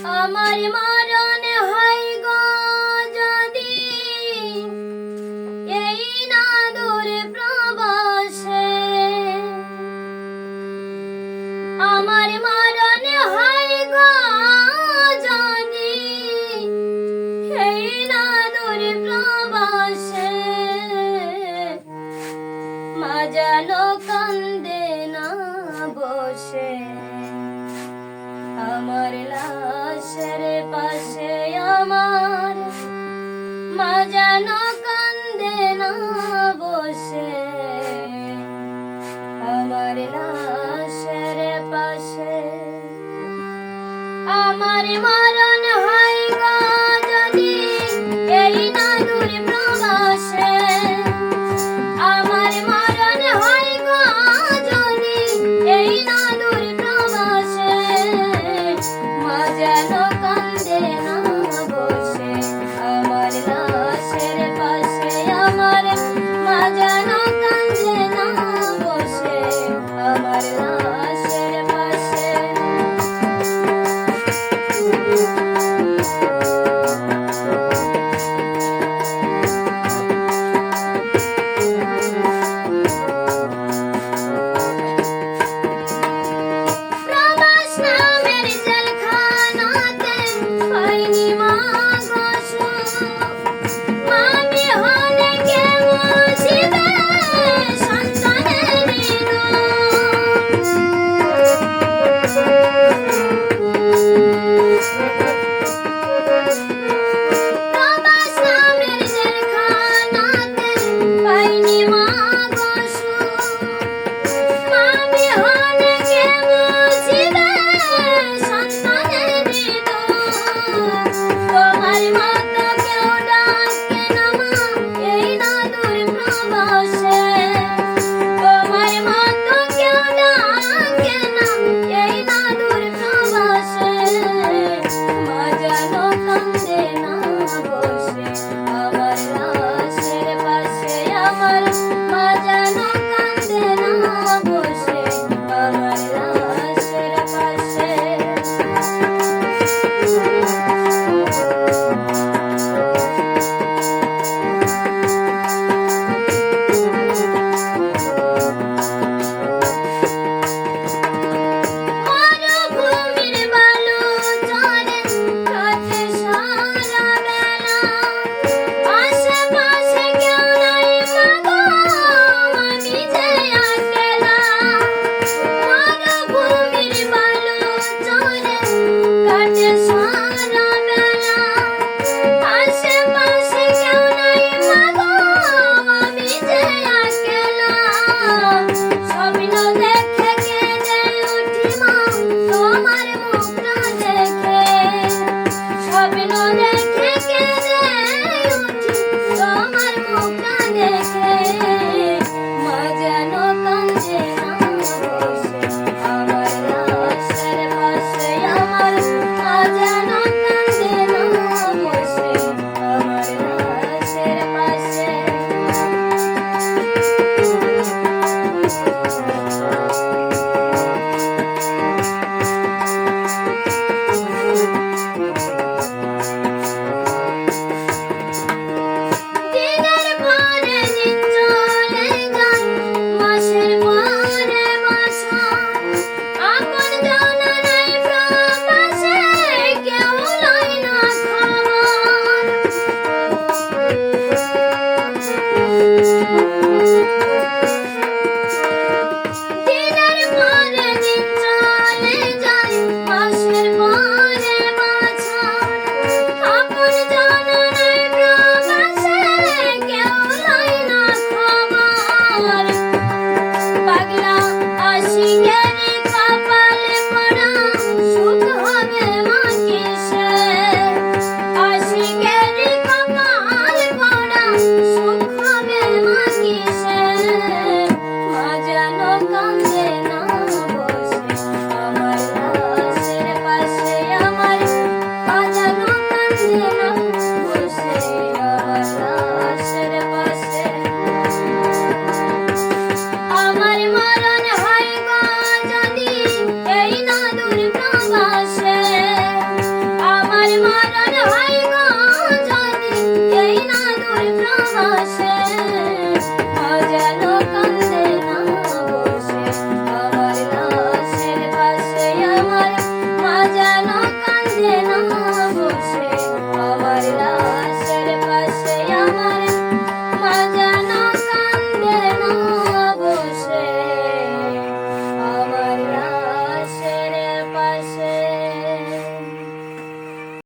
আমার মরণ হয় গো যদি এই না দূর প্রবাসে, আমার মরণ হয় গো যদি এই না দূর প্রবাসে, মা যেন কান্দে না বসে আমার লাশের পাশে, আমার মা যেন কান্দে না বসে আমার লাশের পাশে। আমার মরণ হয় গো যদি এই না দূর প্রবাসে, আমার মরণ হয় গো যদি এই না দূর প্রবাসে, মা যেন কান্দে না বসে আমার লাশের পাশে, আমার মা যেন কান্দে না বসে আমার লাশের পাশে। আমার লাশের পাশে, আমার মা যেন না